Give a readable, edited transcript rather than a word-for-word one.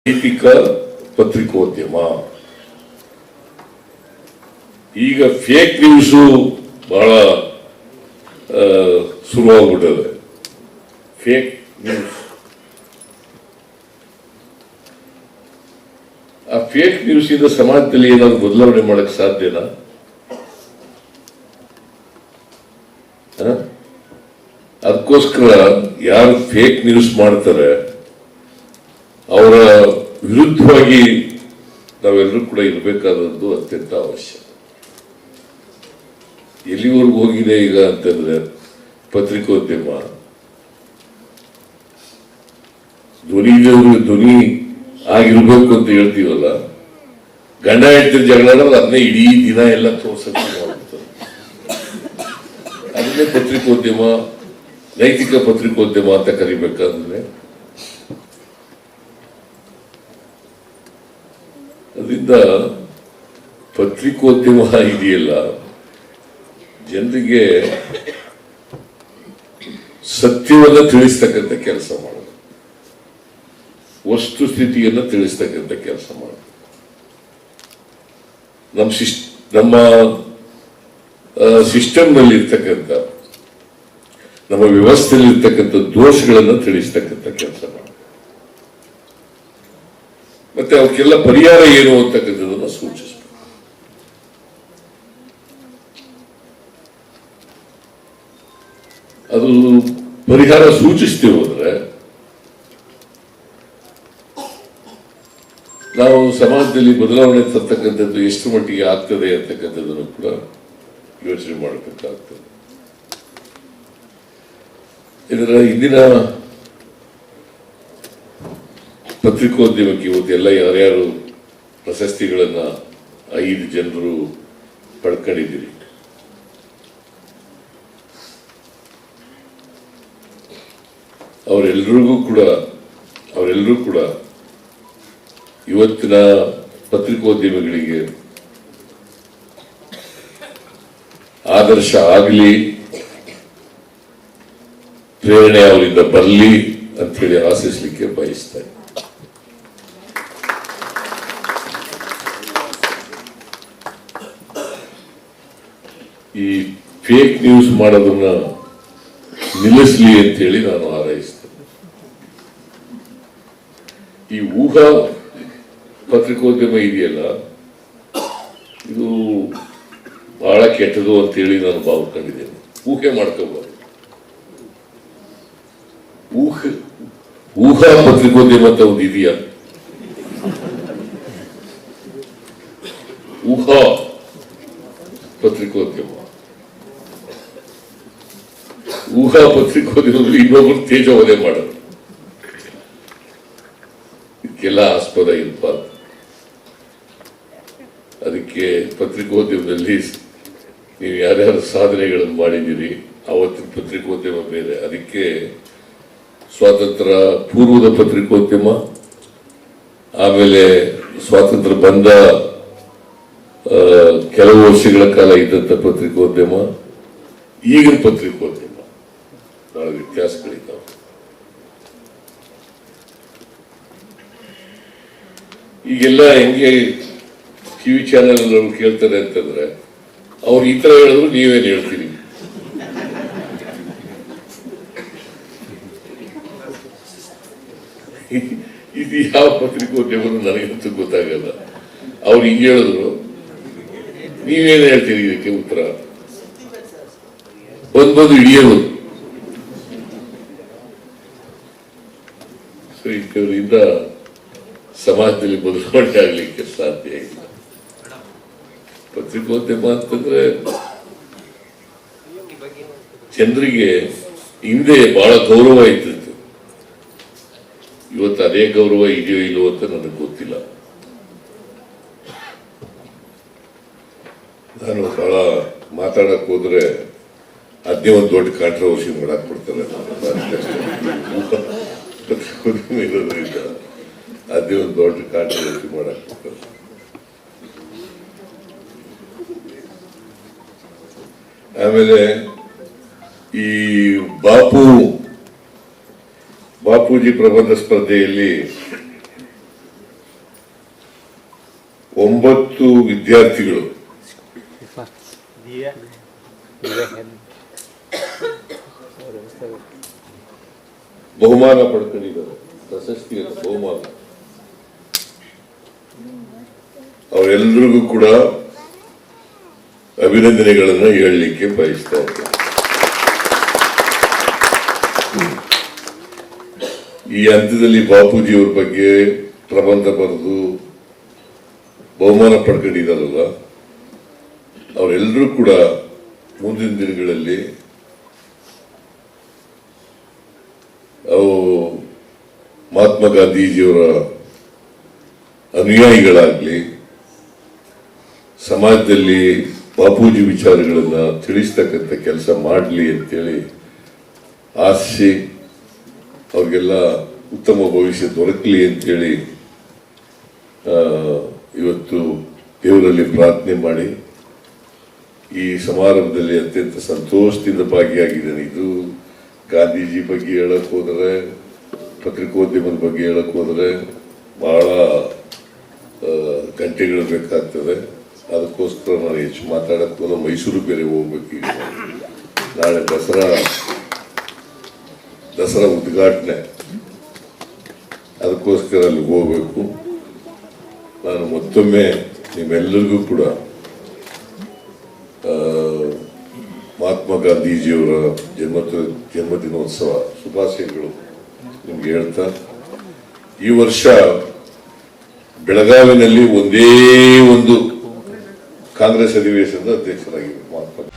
ನೈತಿಕ ಪತ್ರಿಕೋದ್ಯಮ ಈಗ ಫೇಕ್ ನ್ಯೂಸ್ ಬಹಳ ಶುರುವಾಗ್ಬಿಟ್ಟದೆ. ಫೇಕ್ ನ್ಯೂಸ್, ಆ ಫೇಕ್ ನ್ಯೂಸ್ ಇಂದ ಸಮಾಜದಲ್ಲಿ ಏನಾದ್ರು ಬದಲಾವಣೆ ಮಾಡಕ್ ಸಾಧ್ಯನಾ? ಅದಕ್ಕೋಸ್ಕರ ಯಾರು ಫೇಕ್ ನ್ಯೂಸ್ ಮಾಡ್ತಾರೆ ಅವರ ವಿರುದ್ಧವಾಗಿ ನಾವೆಲ್ಲರೂ ಕೂಡ ಇರಬೇಕಾದದ್ದು ಅತ್ಯಂತ ಅವಶ್ಯ. ಎಲ್ಲಿವರೆಗೂ ಹೋಗಿದೆ ಈಗ ಅಂತಂದ್ರೆ ಪತ್ರಿಕೋದ್ಯಮ ಧ್ವನಿ ಆಗಿರ್ಬೇಕು ಅಂತ ಹೇಳ್ತೀವಲ್ಲ, ಗಂಡ ಹೆಂಡತಿ ಜಗಳ ಅದನ್ನೇ ಇಡೀ ದಿನ ಎಲ್ಲ ತೋರ್ಸಕ್ಕೆ ಮಾಡ್ತಾರೆ. ಅದನ್ನೇ ಪತ್ರಿಕೋದ್ಯಮ, ನೈತಿಕ ಪತ್ರಿಕೋದ್ಯಮ ಅಂತ ಕರಿಬೇಕಾದ್ರೆ ಅದರಿಂದ ಪತ್ರಿಕೋದ್ಯಮ ಇದೆಯಲ್ಲ, ಜನರಿಗೆ ಸತ್ಯವನ್ನ ತಿಳಿಸ್ತಕ್ಕಂಥ ಕೆಲಸ ಮಾಡೋದು, ವಸ್ತು ಸ್ಥಿತಿಯನ್ನ ತಿಳಿಸ್ತಕ್ಕಂಥ ಕೆಲಸ ಮಾಡೋದು, ನಮ್ಮ ಸಿಸ್ಟಮ್ ನಲ್ಲಿ ಇರ್ತಕ್ಕಂಥ, ನಮ್ಮ ವ್ಯವಸ್ಥೆಯಲ್ಲಿ ಇರ್ತಕ್ಕಂಥ ದೋಷಗಳನ್ನು ತಿಳಿಸ್ತಕ್ಕಂಥ ಕೆಲಸ ಮಾಡೋದು, ಮತ್ತೆ ಅವಕ್ಕೆಲ್ಲ ಪರಿಹಾರ ಏನು ಅಂತಕ್ಕಂಥದನ್ನ ಸೂಚಿಸಬೇಕು. ಅದು ಪರಿಹಾರ ಸೂಚಿಸ್ತೀವಿ ಹೋದ್ರೆ ನಾವು ಸಮಾಜದಲ್ಲಿ ಬದಲಾವಣೆ ತರ್ತಕ್ಕಂಥದ್ದು ಎಷ್ಟು ಮಟ್ಟಿಗೆ ಆಗ್ತದೆ ಅಂತಕ್ಕಂಥದ್ದನ್ನು ಕೂಡ ಯೋಚನೆ ಮಾಡಬೇಕಾಗ್ತದೆ. ಇದರ ಇಂದಿನ ಪತ್ರಿಕೋದ್ಯಮಕ್ಕೆ ಇವತ್ತೆಲ್ಲ ಯಾರ್ಯಾರು ಪ್ರಶಸ್ತಿಗಳನ್ನ 5 ಜನರು ಪಡ್ಕೊಂಡಿದ್ದೀರಿ, ಅವರೆಲ್ಲರೂ ಕೂಡ ಇವತ್ತಿನ ಪತ್ರಿಕೋದ್ಯಮಿಗಳಿಗೆ ಆದರ್ಶ ಆಗಲಿ, ಪ್ರೇರಣೆ ಅವರಿಂದ ಬರಲಿ ಅಂತ ಹೇಳಿ ಆಶಿಸಲಿಕ್ಕೆ ಬಯಸ್ತಾರೆ. ಈ ಫೇಕ್ ನ್ಯೂಸ್ ಮಾಡೋದನ್ನ ನಿಲ್ಲಿಸಲಿ ಅಂತ ಹೇಳಿ ನಾನು ಹಾರೈಸ್ತೇನೆ. ಈ ಊಹಾ ಪತ್ರಿಕೋದ್ಯಮ ಇದೆಯಲ್ಲ, ಇದು ಬಹಳ ಕೆಟ್ಟದು ಅಂತ ಹೇಳಿ ನಾನು ಭಾವಿಸ್ಕೊಂಡಿದ್ದೇನೆ. ಊಹೆ ಮಾಡ್ಕೋಬಾರ್ದು. ಊಹಾ ಪತ್ರಿಕೋದ್ಯಮ ಅಂತ ಒಂದು ಇದೆಯಾ? ಊಹಾ ಪತ್ರಿಕೋದ್ಯಮ, ಊಹಾ ಪತ್ರಿಕೋದ್ಯಮದಲ್ಲಿ ಇನ್ನೊಬ್ಬರು ತೇಜೋವಧೆ ಮಾಡೋದು, ಇದಕ್ಕೆಲ್ಲ ಆಸ್ಪದ ಇರಬಾರ್ದು. ಅದಕ್ಕೆ ಪತ್ರಿಕೋದ್ಯಮದಲ್ಲಿ ನೀವು ಯಾರ್ಯಾರು ಸಾಧನೆಗಳನ್ನು ಮಾಡಿದ್ದೀರಿ, ಅವತ್ತಿನ ಪತ್ರಿಕೋದ್ಯಮ ಬೇರೆ. ಅದಕ್ಕೆ ಸ್ವಾತಂತ್ರ್ಯ ಪೂರ್ವದ ಪತ್ರಿಕೋದ್ಯಮ, ಆಮೇಲೆ ಸ್ವಾತಂತ್ರ್ಯ ಬಂದ ಕೆಲವು ವರ್ಷಗಳ ಕಾಲ ಇದ್ದಂಥ ಪತ್ರಿಕೋದ್ಯಮ, ಈಗಿನ ಪತ್ರಿಕೋದ್ಯಮ ಬಹಳ ವ್ಯತ್ಯಾಸಗಳಿದ್ದಾವೆ. ಈಗೆಲ್ಲ ಹೆಂಗೆ ಟಿವಿ ಚಾನೆಲ್ ಅವರು ಕೇಳ್ತಾರೆ ಅಂತಂದ್ರೆ, ಅವ್ರು ಈ ತರ ಹೇಳಿದ್ರು ನೀವೇನು ಹೇಳ್ತೀರಿ? ಇದು ಯಾವ ಪತ್ರಿಕೋದ್ಯಮ ನನಗಂತೂ ಗೊತ್ತಾಗಲ್ಲ. ಅವ್ರು ಹಿಂಗೆ ಹೇಳಿದ್ರು ನೀವೇನು ಹೇಳ್ತೀರಿ? ಇದಕ್ಕೆ ಉತ್ತರ ಬಂದು ಹಿಡಿಯೋದು. ಇದರಿಂದ ಸಮಾಜದಲ್ಲಿ ಬದಲಾವಣೆ ಆಗ್ಲಿಕ್ಕೆ ಸಾಧ್ಯ ಇಲ್ಲ. ಪತ್ರಿಕೋದ್ಯಮ ಅಂತಂದ್ರೆ ಜನರಿಗೆ ಹಿಂದೆ ಬಹಳ ಗೌರವ ಇರ್ತಿತ್ತು. ಇವತ್ತು ಅದೇ ಗೌರವ ಇದೆಯೋ ಇಲ್ಲವೋ ಅಂತ ನನಗೆ ಗೊತ್ತಿಲ್ಲ. ನಾನು ಬಹಳ ಮಾತಾಡಕ್ ಹೋದ್ರೆ ಅದೇ ಒಂದು ದೊಡ್ಡ ಕಾಂಟ್ರವರ್ಸಿ ಮಾಡಕ್ ಕೊಡ್ತಾರೆ. ಪತ್ರಿಕೋದ್ಯಮ ಇರೋದ್ರಿಂದ ಅದೇ ಒಂದು ದೊಡ್ಡ ಕಾಂಟ್ರವರ್ಸಿ ಮಾಡಕ್ ಕೊಡ್ತಾರೆ. ಆಮೇಲೆ ಈ ಬಾಪೂಜಿ ಪ್ರಬಂಧ ಸ್ಪರ್ಧೆಯಲ್ಲಿ 9 ವಿದ್ಯಾರ್ಥಿಗಳು ಬಹುಮಾನ ಪಡ್ಕೊಂಡಿದ್ದಾರೆ. ಪ್ರಶಸ್ತಿಯ ಬಹುಮಾನ. ಅವರೆಲ್ಲರಿಗೂ ಕೂಡ ಅಭಿನಂದನೆಗಳನ್ನ ಹೇಳಲಿಕ್ಕೆ ಬಯಸ್ತಾ ಇದ್ದಾರೆ. ಈ ಹಂತದಲ್ಲಿ ಬಾಪೂಜಿಯವ್ರ ಬಗ್ಗೆ ಪ್ರಬಂಧ ಬರೆದು ಬಹುಮಾನ ಪಡ್ಕೊಂಡಿದ್ದಾರಲ್ಲ, ಅವರೆಲ್ಲರೂ ಕೂಡ ಮುಂದಿನ ದಿನಗಳಲ್ಲಿ ಮಹಾತ್ಮ ಗಾಂಧೀಜಿಯವರ ಅನುಯಾಯಿಗಳಾಗ್ಲಿ, ಸಮಾಜದಲ್ಲಿ ಬಾಪೂಜಿ ವಿಚಾರಗಳನ್ನ ತಿಳಿಸ್ತಕ್ಕಂಥ ಕೆಲಸ ಮಾಡಲಿ ಅಂತೇಳಿ ಆಶಿಸಿ ಅವ್ರಿಗೆಲ್ಲ ಉತ್ತಮ ಭವಿಷ್ಯ ದೊರಕಲಿ ಅಂತೇಳಿ ಇವತ್ತು ದೇವರಲ್ಲಿ ಪ್ರಾರ್ಥನೆ ಮಾಡಿ ಈ ಸಮಾರಂಭದಲ್ಲಿ ಅತ್ಯಂತ ಸಂತೋಷದಿಂದ ಭಾಗಿಯಾಗಿದ್ದೇನೆ. ಇದು ಗಾಂಧೀಜಿ ಬಗ್ಗೆ ಹೇಳಕ್ ಹೋದರೆ, ಪತ್ರಿಕೋದ್ಯಮದ ಬಗ್ಗೆ ಹೇಳಕ್ ಹೋದರೆ ಬಹಳ ಗಂಟೆಗಳು ಬೇಕಾಗ್ತದೆ. ಅದಕ್ಕೋಸ್ಕರ ನಾನು ಹೆಚ್ಚು ಮಾತಾಡಕ್ ಹೋದ ಮೈಸೂರು ಬೇರೆ ಹೋಗ್ಬೇಕು. ಈಗ ನಾಳೆ ದಸರಾ ಉದ್ಘಾಟನೆ, ಅದಕ್ಕೋಸ್ಕರ ಅಲ್ಲಿ ಹೋಗ್ಬೇಕು. ನಾನು ಮತ್ತೊಮ್ಮೆ ನಿಮ್ಮೆಲ್ಲರಿಗೂ ಕೂಡ ಮಹಾತ್ಮ ಗಾಂಧೀಜಿಯವರ ಜನ್ಮದಿನೋತ್ಸವ ಶುಭಾಶಯಗಳು ನಿಮ್ಗೆ ಹೇಳ್ತಾ, ಈ ವರ್ಷ ಬೆಳಗಾವಿನಲ್ಲಿ ಒಂದೇ ಒಂದು ಕಾಂಗ್ರೆಸ್ ಅಧಿವೇಶನದ ಅಧ್ಯಕ್ಷರಾಗಿದ್ದರು ಮಹಾತ್ಮ